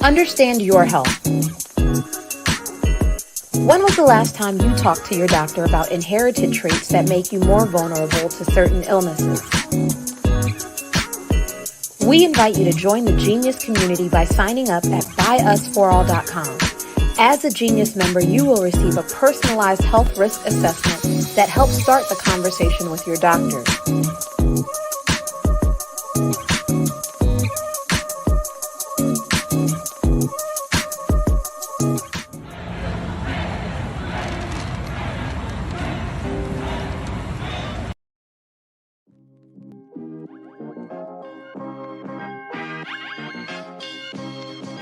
Understand your health. When was the last time you talked to your doctor about inherited traits that make you more vulnerable to certain illnesses? We invite you to join the Genius community by signing up at buyusforall.com. As a Genius member, you will receive a personalized health risk assessment that helps start the conversation with your doctor.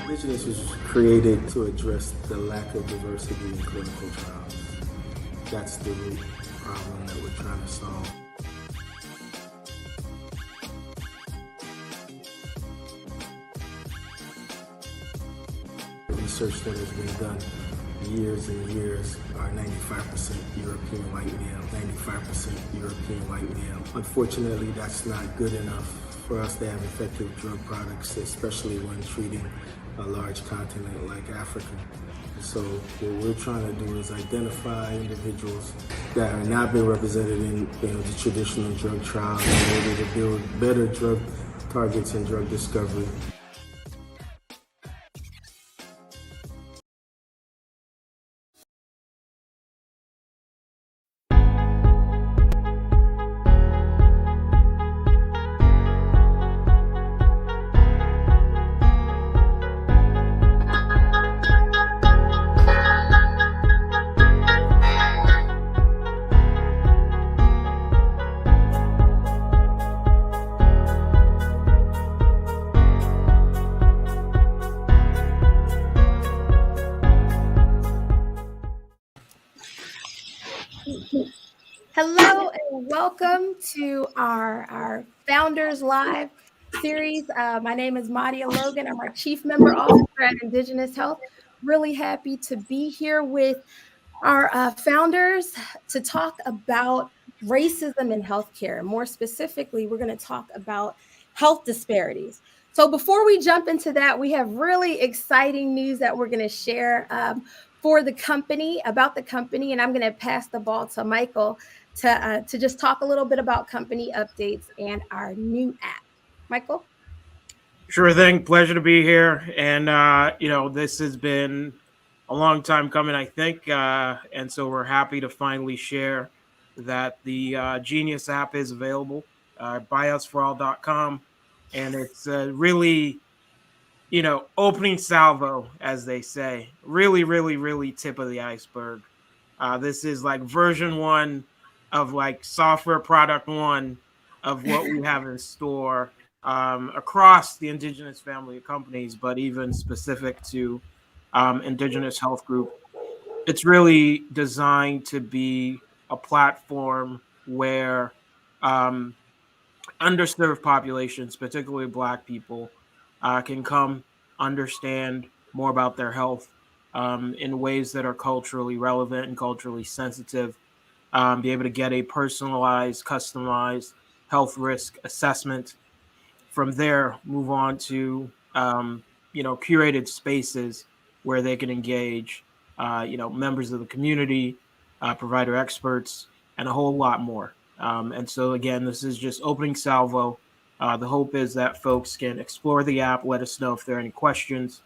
Indigenous was created to address the lack of diversity in clinical trials. That's the root problem that we're trying to solve. Research that has been done years and years are 95% European white male, 95% European white male. Unfortunately, that's not good enough for us to have effective drug products, especially when treating a large continent like Africa. So what we're trying to do is identify individuals that are not being represented in the traditional drug trials in order to build better drug targets and drug discovery. Hello and welcome to our Founders Live series. My name is Madia Logan. I'm our Chief Member Officer at Indigenous Health. Really happy to be here with our founders to talk about racism in healthcare. More specifically, we're going to talk about health disparities. So before we jump into that, we have really exciting news that we're going to share for the company, about the company, and I'm going to pass the ball to Michael to just talk a little bit about company updates and our new app. Michael? Sure thing. Pleasure to be here. And, this has been a long time coming, I think. And so we're happy to finally share that the Genius app is available, buyusforall.com. And it's really, opening salvo, as they say. Really, really, really tip of the iceberg. This is like version 1 of like software product 1 of what we have in store across the Indigenous family of companies, but even specific to Indigenous Health Group. It's really designed to be a platform where underserved populations, particularly Black people, can come understand more about their health in ways that are culturally relevant and culturally sensitive. Be able to get a personalized, customized health risk assessment. From there, move on to curated spaces where they can engage members of the community, provider experts, and a whole lot more. And so again, this is just opening salvo. The hope is that folks can explore the app, let us know if there are any questions,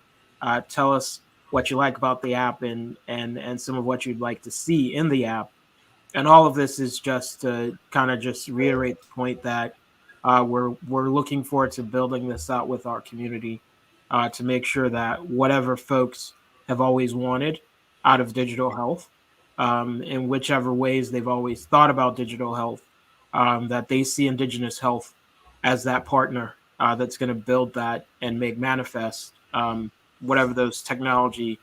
tell us what you like about the app and some of what you'd like to see in the app. And all of this is just to kind of just reiterate the point that we're looking forward to building this out with our community to make sure that whatever folks have always wanted out of digital health, in whichever ways they've always thought about digital health, that they see Indigenous Health as that partner that's going to build that and make manifest whatever those technology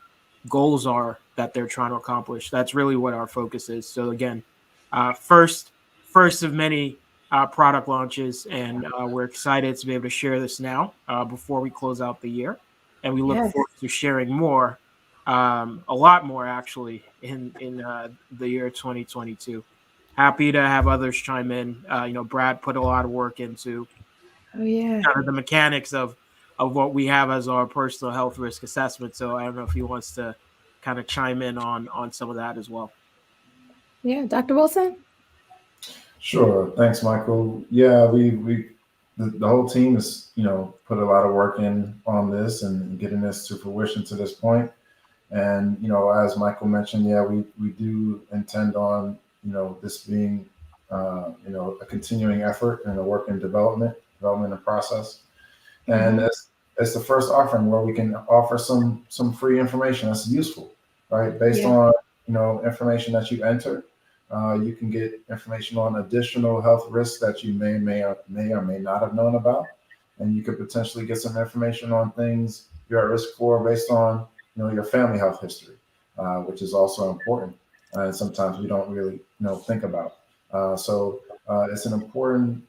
goals are that they're trying to accomplish. That's really what our focus is. So again, first of many product launches, and we're excited to be able to share this now before we close out the year. And we look forward to sharing more, a lot more actually, in the year 2022. Happy to have others chime in. Brad put a lot of work into kind of the mechanics of of what we have as our personal health risk assessment. So I don't know if he wants to kind of chime in on some of that as well. Yeah, Dr. Wilson? Sure. Thanks, Michael. Yeah, the whole team has, put a lot of work in on this and getting this to fruition to this point. And, as Michael mentioned, yeah, we do intend on, this being, a continuing effort and a work in development and process. And it's the first offering where we can offer some free information that's useful, right? Based on, information that you enter. You can get information on additional health risks that you may or may not have known about, and you could potentially get some information on things you're at risk for based on your family health history, which is also important, and sometimes we don't really think about. So it's an important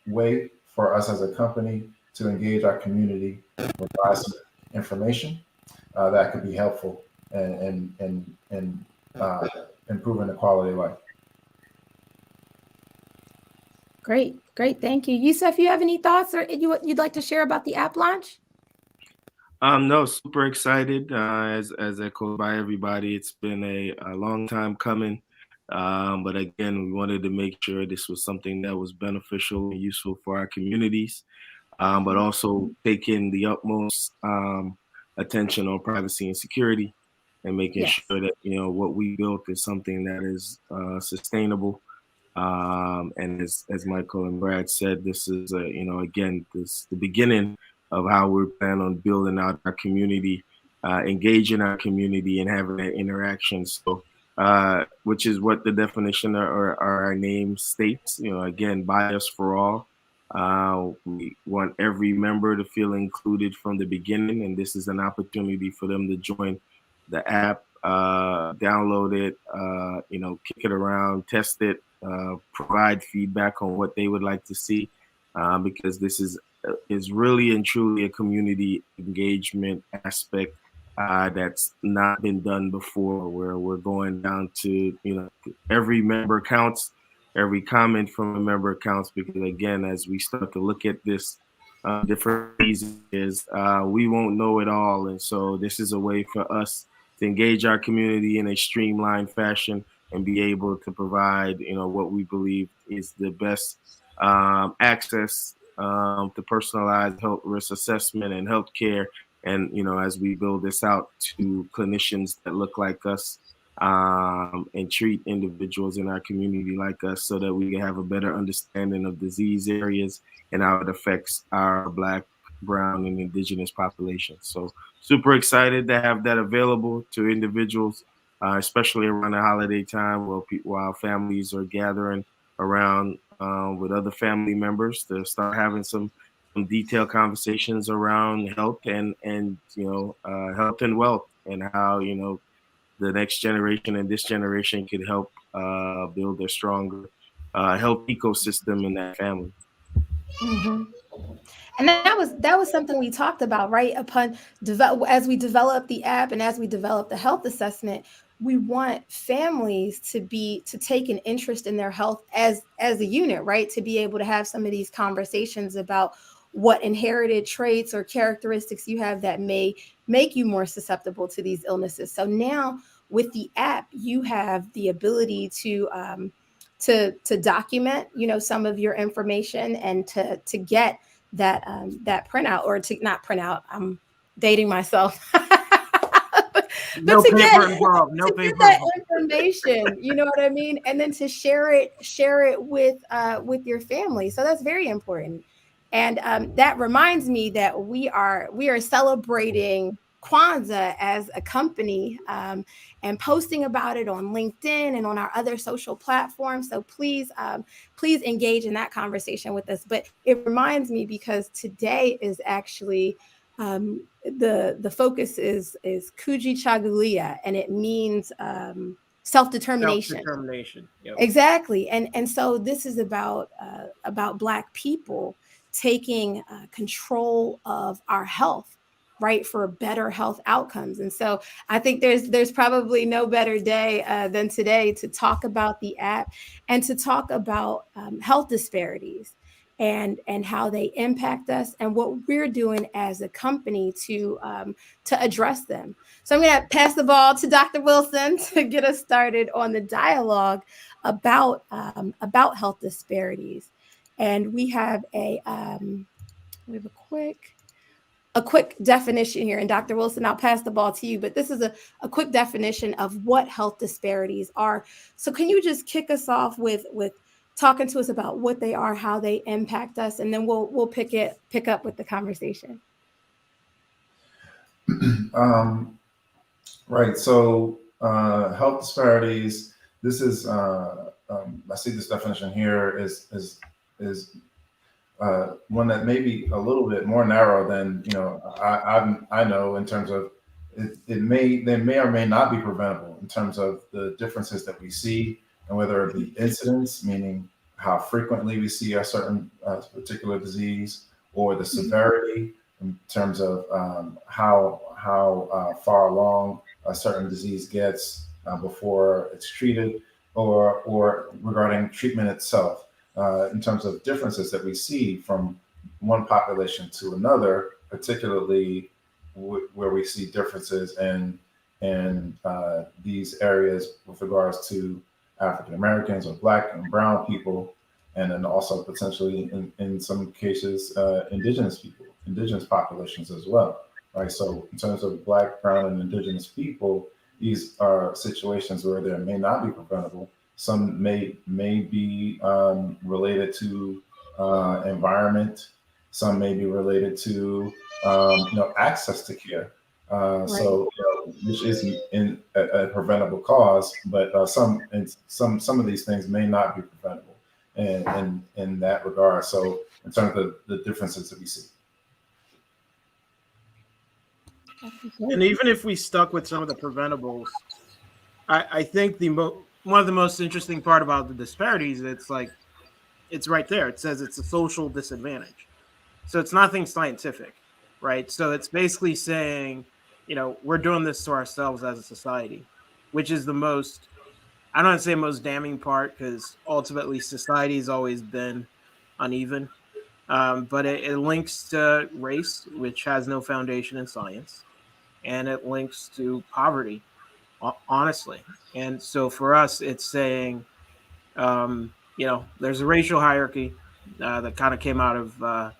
way for us as a company to engage our community, provide some information that could be helpful and improving the quality of life. Great. Thank you. Yusuf, you have any thoughts or you'd like to share about the app launch? No, super excited. As echoed by everybody, it's been a long time coming. But again, we wanted to make sure this was something that was beneficial and useful for our communities, but also taking the utmost attention on privacy and security, and making sure that what we built is something that is sustainable. And as Michael and Brad said, this is the beginning of how we're planning on building out our community, engaging our community, and having that interaction. So, which is what the definition or our name states. Again, bias for all. We want every member to feel included from the beginning, and this is an opportunity for them to join the app, download it, kick it around, test it, provide feedback on what they would like to see, because this is really and truly a community engagement aspect that's not been done before, where we're going down to, every member counts, every comment from a member counts, because again, as we start to look at this different reasons, we won't know it all. And so this is a way for us to engage our community in a streamlined fashion and be able to provide, what we believe is the best access to personalized health risk assessment and healthcare. And, as we build this out to clinicians that look like us, and treat individuals in our community like us, so that we can have a better understanding of disease areas and how it affects our Black, Brown, and Indigenous populations. So super excited to have that available to individuals, especially around the holiday time, while families are gathering around with other family members to start having some detailed conversations around health and health and wealth, and how the next generation and this generation could help build a stronger health ecosystem in that family. Mm-hmm. And that was something we talked about, right? As we develop the app and as we develop the health assessment, we want families to take an interest in their health as a unit, right? To be able to have some of these conversations about what inherited traits or characteristics you have that may make you more susceptible to these illnesses. So now with the app, you have the ability to document, some of your information, and to get that printout, or to not print out. I'm dating myself. No paper involved. No paper. That information, you know what I mean, and then to share it with your family. So that's very important. And that reminds me that we are celebrating Kwanzaa as a company, and posting about it on LinkedIn and on our other social platforms. So please engage in that conversation with us. But it reminds me because today is actually the focus is Kujichagulia, and it means self-determination. Self-determination. Yep. Exactly. And so this is about Black people taking control of our health, right, for better health outcomes. And so I think there's probably no better day than today to talk about the app and to talk about health disparities. and how they impact us and what we're doing as a company to address them. So I'm going to pass the ball to Dr. Wilson to get us started on the dialogue about health disparities. And we have a quick definition here. And Dr. Wilson, I'll pass the ball to you, but this is a quick definition of what health disparities are. So can you just kick us off with talking to us about what they are, how they impact us, and then we'll pick up with the conversation. Right. So health disparities. This is I see this definition here is one that may be a little bit more narrow than I know in terms of they may or may not be preventable in terms of the differences that we see, and whether the incidence, meaning how frequently we see a certain particular disease, or the severity in terms of how far along a certain disease gets before it's treated, or regarding treatment itself, in terms of differences that we see from one population to another, particularly where we see differences in these areas with regards to African Americans or Black and Brown people, and then also potentially in some cases indigenous populations as well. Right. So in terms of Black, Brown, and indigenous people, these are situations where there may not be preventable. Some may be related to environment. Some may be related to access to care. Right. So which isn't in a preventable cause, but some of these things may not be preventable in that regard. So in terms of the differences that we see. And even if we stuck with some of the preventables, I think one of the most interesting part about the disparities, it's right there. It says it's a social disadvantage. So it's nothing scientific, right? So it's basically saying, we're doing this to ourselves as a society, which is the most, I don't want to say most damning part, because ultimately society has always been uneven. But it links to race, which has no foundation in science. And it links to poverty, honestly. And so for us, it's saying, there's a racial hierarchy that kind of came out of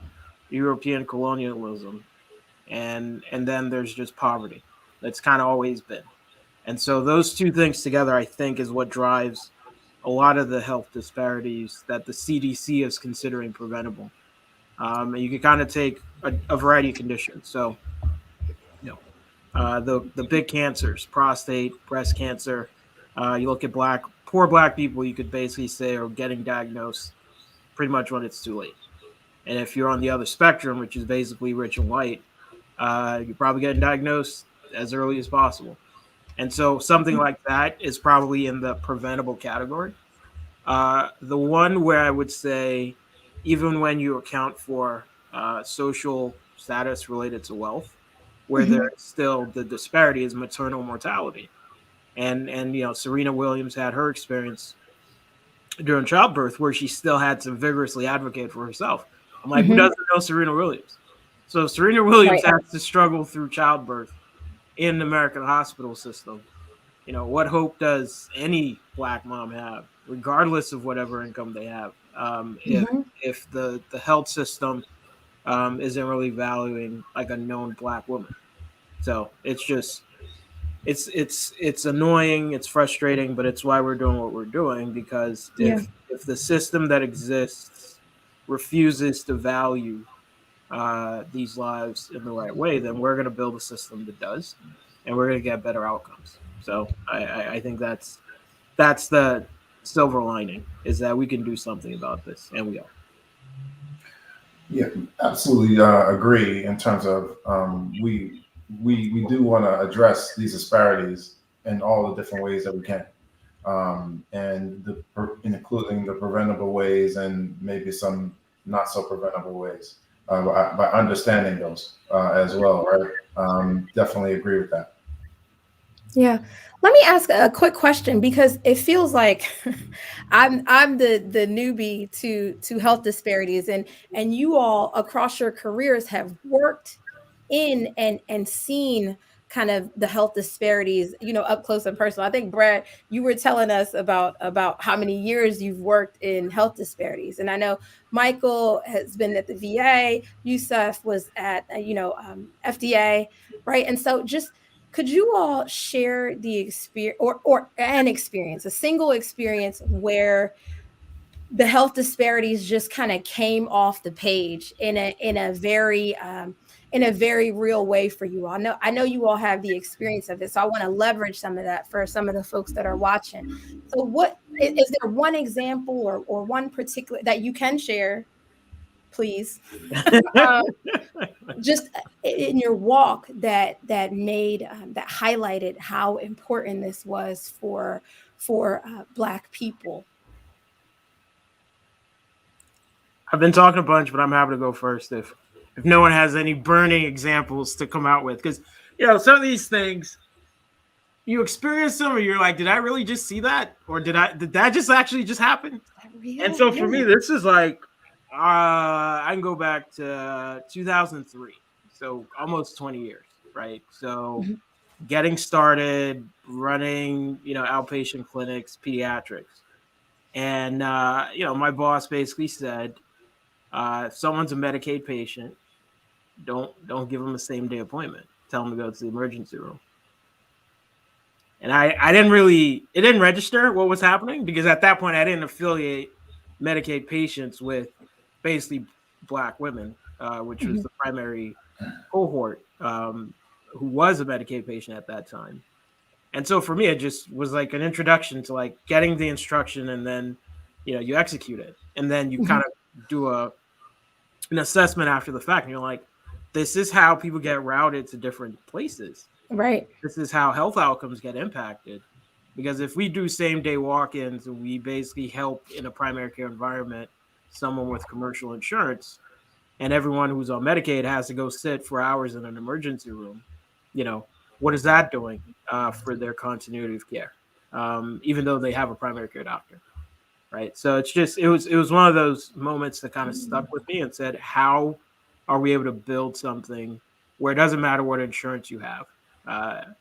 European colonialism. And then there's just poverty. That's kind of always been. And so those two things together, I think, is what drives a lot of the health disparities that the CDC is considering preventable. And you can kind of take a variety of conditions. So, the big cancers, prostate, breast cancer. You look at poor Black people, you could basically say are getting diagnosed pretty much when it's too late. And if you're on the other spectrum, which is basically rich and white, you're probably getting diagnosed as early as possible. And so something like that is probably in the preventable category. The one where I would say, even when you account for social status related to wealth, where there's still the disparity is maternal mortality. And Serena Williams had her experience during childbirth where she still had to vigorously advocate for herself. I'm like, who doesn't know Serena Williams? So Serena Williams has to struggle through childbirth in the American hospital system. What hope does any Black mom have, regardless of whatever income they have, if the health system isn't really valuing like a known Black woman? So it's just it's annoying, it's frustrating, but it's why we're doing what we're doing, because if the system that exists refuses to value these lives in the right way, then we're going to build a system that does, and we're going to get better outcomes. So I think that's the silver lining, is that we can do something about this, and we are. Yeah, absolutely agree in terms of we do want to address these disparities in all the different ways that we can, and including the preventable ways and maybe some not so preventable ways, by understanding those as well, right? Definitely agree with that. Yeah. Let me ask a quick question because it feels like I'm the newbie to health disparities, and you all across your careers have worked in and seen kind of the health disparities, up close and personal. I think Brad, you were telling us about how many years you've worked in health disparities, and I know Michael has been at the VA. Yusuf was at FDA, right? And so just could you all share the experience or an experience, a single experience where the health disparities just kind of came off the page in a very real way for you all? I know you all have the experience of it, so I want to leverage some of that for some of the folks that are watching. So what is there one example or one particular that you can share, please? um, just in your walk that made that highlighted how important this was for Black people. I've been talking a bunch, but I'm happy to go first if no one has any burning examples to come out with, because some of these things you experience them, or you're like, did I really just see that, or did that just actually just happen? And so for me, this is like I can go back to 2003, so almost 20 years, right? So getting started running, outpatient clinics, pediatrics, and my boss basically said, if someone's a Medicaid patient, don't give them a same day appointment. Tell them to go to the emergency room. And it didn't register what was happening, because at that point I didn't affiliate Medicaid patients with basically Black women, which was the primary cohort, who was a Medicaid patient at that time. And so for me, it just was like an introduction to like getting the instruction, and then, you execute it, and then you kind of do an assessment after the fact, and you're like, this is how people get routed to different places. Right. This is how health outcomes get impacted. Because if we do same day walk-ins and we basically help in a primary care environment someone with commercial insurance, and everyone who's on Medicaid has to go sit for hours in an emergency room, what is that doing for their continuity of care, even though they have a primary care doctor, right? So it was one of those moments that kind of stuck with me and said, how are we able to build something where it doesn't matter what insurance you have,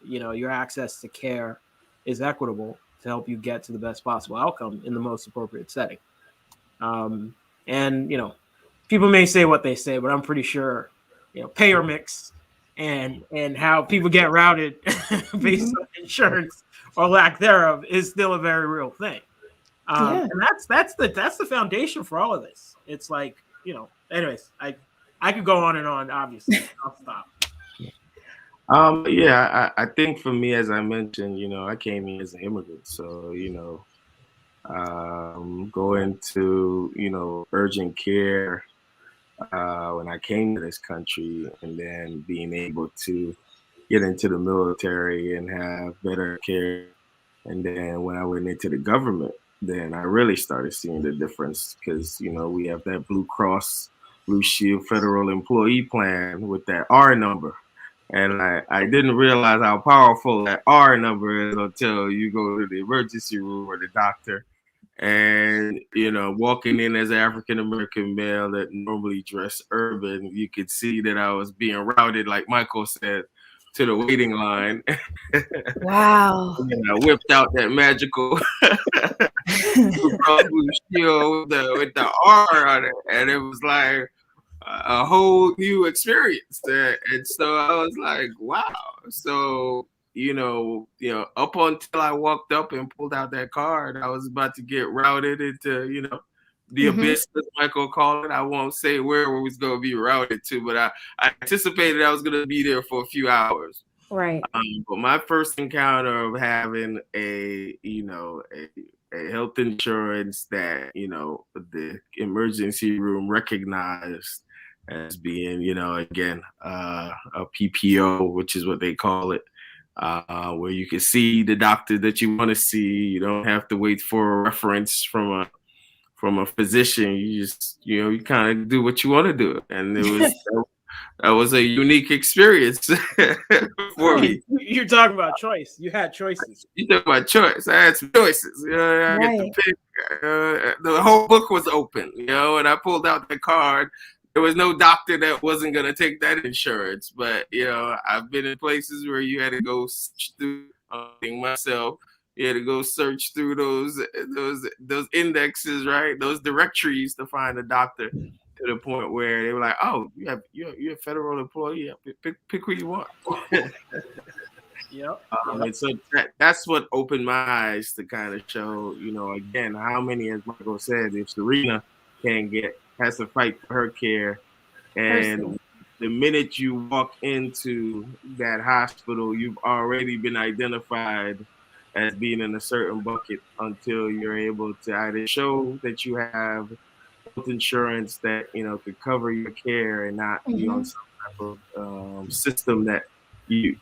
your access to care is equitable to help you get to the best possible outcome in the most appropriate setting. And people may say what they say, but I'm pretty sure, payer mix and how people get routed based on insurance or lack thereof is still a very real thing. And that's the foundation for all of this. It's like, anyways, I could go on and on, obviously. I'll stop. I think for me, as I mentioned, I came here as an immigrant. So, going to, urgent care when I came to this country, and then being able to get into the military and have better care. And then when I went into the government, then I really started seeing the difference, because, we have that Blue Cross Blue Shield federal employee plan with that R number. And I didn't realize how powerful that R number is until you go to the emergency room or the doctor. And, walking in as an African-American male that normally dressed urban, you could see that I was being routed, like Michael said, to the waiting line. Wow. And I whipped out that magical Blue Shield with the R on it. And it was like a whole new experience there. And so I was like, wow. So, up until I walked up and pulled out that card, I was about to get routed into, the abyss, as Michael called it. I won't say where we was going to be routed to, but I anticipated I was going to be there for a few hours. Right. But my first encounter of having a health insurance that, the emergency room recognized as being, again, a PPO, which is what they call it, where you can see the doctor that you want to see. You don't have to wait for a reference from a physician. You just, you kind of do what you want to do. And it was that was a unique experience for me. You're talking about choice. You had choices. You talk about choice. I had some choices. I get to pick. The whole book was open, and I pulled out the card. There was no doctor that wasn't going to take that insurance. But, I've been in places where you had to go search through myself. You had to go search through those indexes, right? Those directories to find a doctor, to the point where they were like, "Oh, you're a federal employee. Pick who you want." Yep. And so that's what opened my eyes to kind of show, again, how many, as Michael said, if Serena has to fight for her care, and the minute you walk into that hospital, you've already been identified as being in a certain bucket until you're able to either show that you have health insurance that could cover your care and not be on some type of system that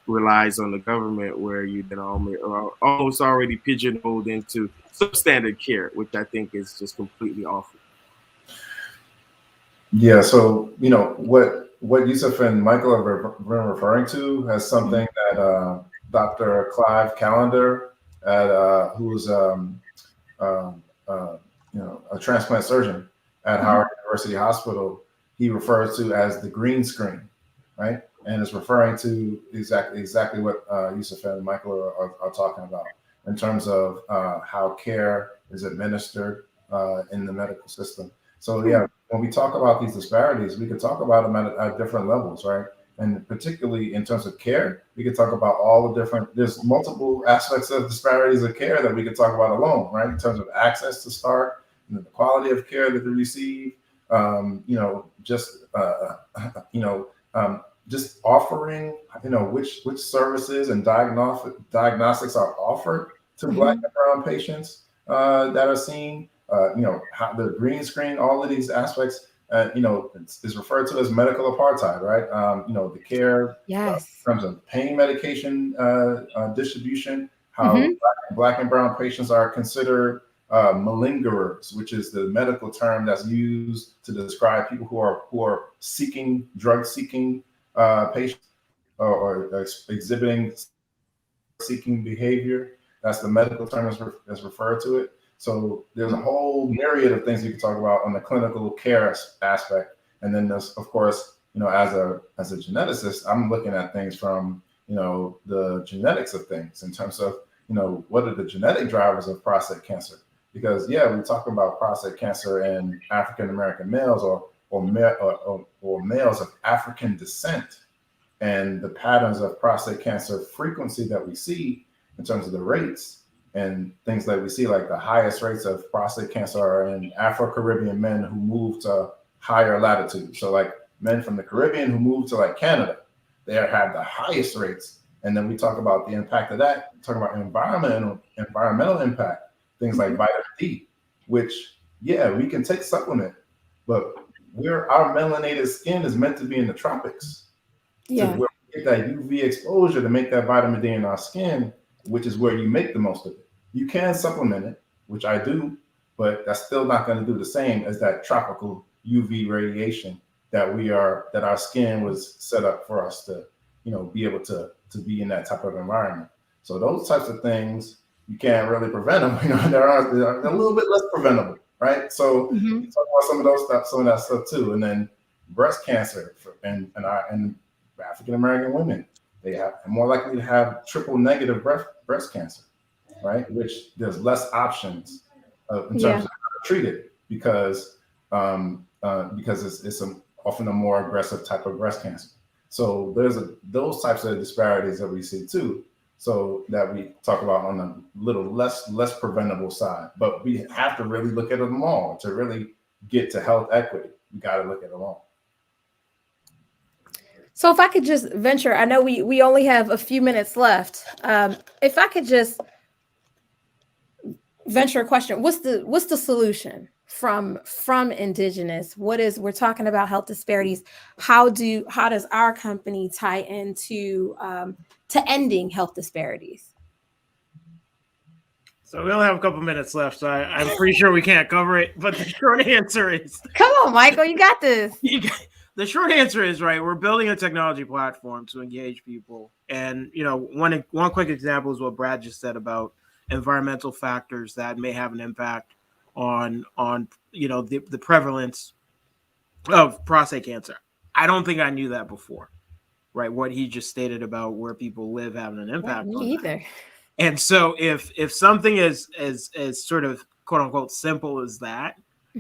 relies on the government, where you then almost already pigeonholed into substandard care, which I think is just completely awful. Yeah, so what Yusuf and Michael have been referring to as something that Dr. Clive Callender, who's a transplant surgeon at Howard University Hospital, he refers to as the green screen, right? And is referring to exactly what Yusuf and Michael are talking about in terms of how care is administered in the medical system. So when we talk about these disparities, we could talk about them at different levels, right? And particularly in terms of care, we could talk about all the different, there's multiple aspects of disparities of care that we could talk about alone, right? In terms of access to start, the quality of care that they receive, just offering, which services and diagnostics are offered to Black and brown patients that are seen, how the green screen, all of these aspects, is referred to as medical apartheid, right? The care, in terms of pain medication distribution, how Black and brown patients are considered malingerers, which is the medical term that's used to describe people who are drug-seeking patients or exhibiting seeking behavior. That's the medical term that's referred to it. So there's a whole myriad of things we can talk about on the clinical care aspect. And then there's, of course, as a geneticist, I'm looking at things from, the genetics of things in terms of, what are the genetic drivers of prostate cancer? Because, we talk about prostate cancer in African-American males or males of African descent, and the patterns of prostate cancer frequency that we see in terms of the rates and things that we see, like the highest rates of prostate cancer are in Afro-Caribbean men who move to higher latitudes. So like men from the Caribbean who move to like Canada, they have the highest rates. And then we talk about the impact of that, talk about environmental impact, things like vitamin D, which, we can take supplement, but our melanated skin is meant to be in the tropics. Yeah. To where we get that UV exposure to make that vitamin D in our skin, which is where you make the most of it. You can supplement it, which I do, but that's still not going to do the same as that tropical UV radiation that our skin was set up for us to, be able to be in that type of environment. So those types of things, you can't really prevent them. They're a little bit less preventable, right? So we talk about some of that stuff too. And then breast cancer and African-American women, they are more likely to have triple negative breast cancer, right? Which there's less options in terms of how to treat it because it's often a more aggressive type of breast cancer. So there's those types of disparities that we see too. So that we talk about on a little less preventable side, but we have to really look at them all to really get to health equity. We got to look at them all. So if I could just venture, I know we only have a few minutes left. If I could just venture a question, what's the solution from Indigenous? We're talking about health disparities. How does our company tie into to ending health disparities? So we only have a couple minutes left, so I'm pretty sure we can't cover it. But the short answer is, come on, Michael, you got this. the short answer is, right, we're building a technology platform to engage people. And, one quick example is what Brad just said about environmental factors that may have an impact on the prevalence of prostate cancer. I don't think I knew that before, right? What he just stated about where people live having an impact on Me either. that. And so if something is sort of quote unquote simple as that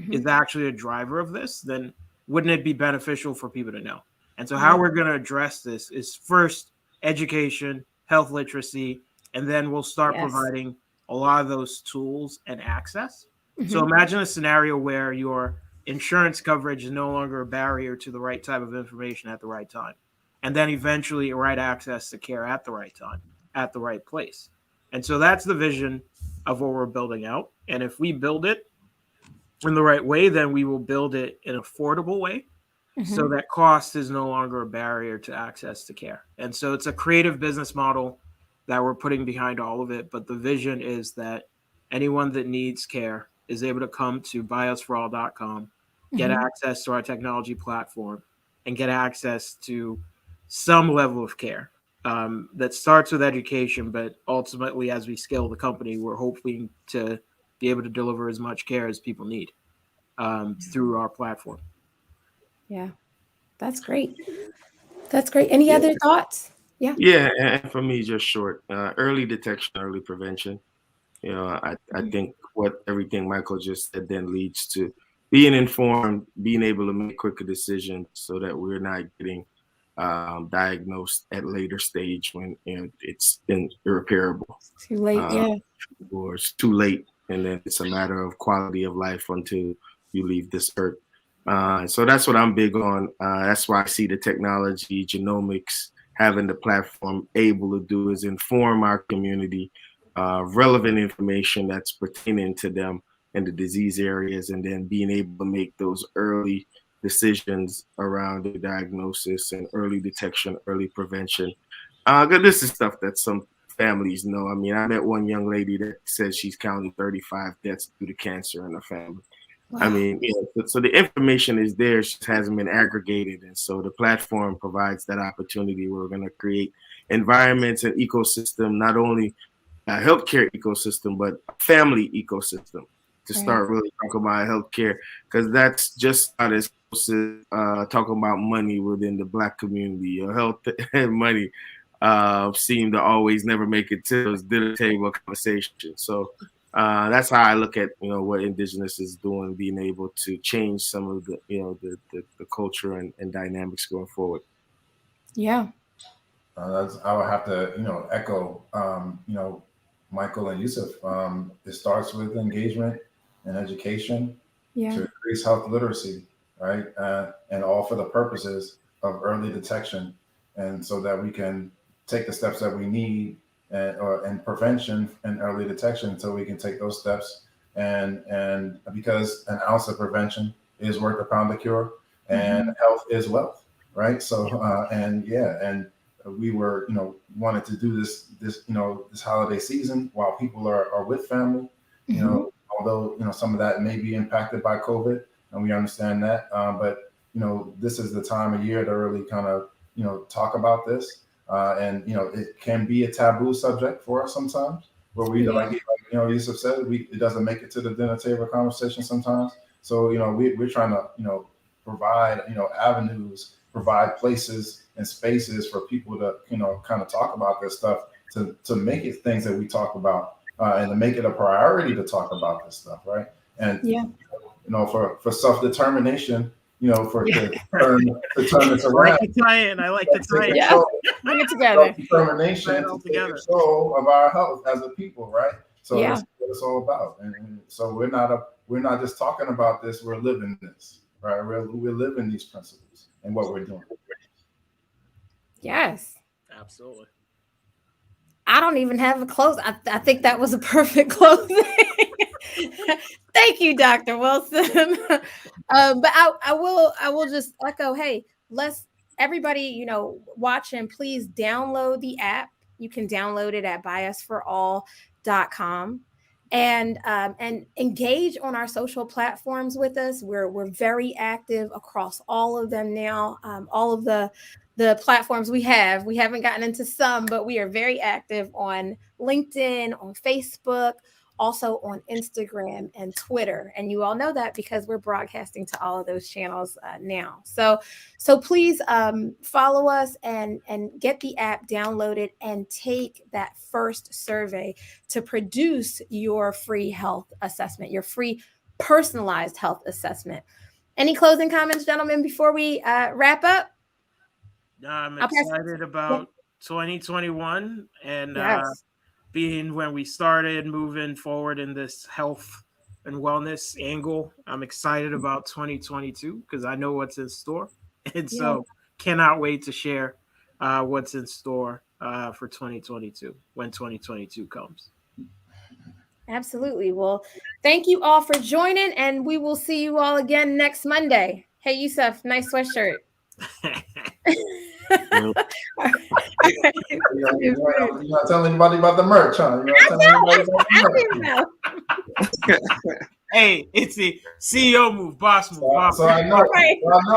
is actually a driver of this, then wouldn't it be beneficial for people to know? And so how we're going to address this is first education, health literacy, and then we'll start providing a lot of those tools and access. So imagine a scenario where your insurance coverage is no longer a barrier to the right type of information at the right time. And then eventually right access to care at the right time, at the right place. And so that's the vision of what we're building out. And if we build it in the right way, then we will build it in an affordable way so that cost is no longer a barrier to access to care. And so it's a creative business model that we're putting behind all of it. But the vision is that anyone that needs care is able to come to buyusforall.com, get access to our technology platform, and get access to some level of care. That starts with education, but ultimately, as we scale the company, we're hoping to be able to deliver as much care as people need through our platform. Yeah, that's great. That's great. Any other thoughts? Yeah. Yeah, and for me, just short, early detection, early prevention. I think what everything Michael just said then leads to being informed, being able to make quicker decisions so that we're not getting diagnosed at later stage when it's been irreparable. Too late, or it's too late, and then it's a matter of quality of life until you leave this earth. So that's what I'm big on. That's why I see the technology, genomics, having the platform able to do is inform our community relevant information that's pertaining to them and the disease areas, and then being able to make those early decisions around the diagnosis and early detection, early prevention. This is stuff that some families know. I mean, I met one young lady that says she's counted 35 deaths due to cancer in her family. Wow. I mean, so the information is there, it just hasn't been aggregated. And so the platform provides that opportunity where we're going to create environments and ecosystem, not only a healthcare ecosystem, but a family ecosystem to start really talking about healthcare, because that's just not as close to talking about money within the Black community. Your health and money seem to always never make it to those dinner table conversations. So that's how I look at what Indigenous is doing, being able to change some of the the culture and dynamics going forward. Yeah. I would have to echo Michael and Yusuf. It starts with engagement and education to increase health literacy, right? And all for the purposes of early detection, and so that we can take the steps that we need and prevention and early detection, so we can take those steps. And because an ounce of prevention is worth a pound of cure, and health is wealth, right? So and we were wanted to do this holiday season while people are with family, although some of that may be impacted by COVID, and we understand that, but this is the time of year to really kind of talk about this, and it can be a taboo subject for us sometimes, where we like Yusuf said, it doesn't make it to the dinner table conversation sometimes. So we're trying to provide avenues, provide places and spaces for people to kind of talk about this stuff, to make it things that we talk about, and to make it a priority to talk about this stuff, right? And for self-determination, to turn this around. I like the tie-in. Yeah, bring it together. Self-determination to take control of our health as a people, right? So that's what it's all about. And so we're not just talking about this; we're living this, right? We're living these principles and what we're doing. Yes, absolutely. I don't even have a close. I think that was a perfect closing. Thank you, Dr. Wilson. But I will just echo, hey, let's everybody, watching, please download the app. You can download it at buyusforall.com. and engage on our social platforms with us. We're very active across all of them now. All of the platforms we haven't gotten into some, but we are very active on LinkedIn, on Facebook, also on Instagram and Twitter. And you all know that because we're broadcasting to all of those channels now. So please follow us and get the app downloaded and take that first survey to produce your free health assessment, your free personalized health assessment. Any closing comments, gentlemen, before we wrap up? I'm excited about 2021 and being when we started moving forward in this health and wellness angle. I'm excited about 2022 because I know what's in store. And so cannot wait to share what's in store for 2022 when 2022 comes. Absolutely. Well, thank you all for joining, and we will see you all again next Monday. Hey, Yusuf, nice sweatshirt. You're not telling anybody about the merch, huh? You're not telling anybody about the merch. Hey, it's a CEO move, boss move. So I know.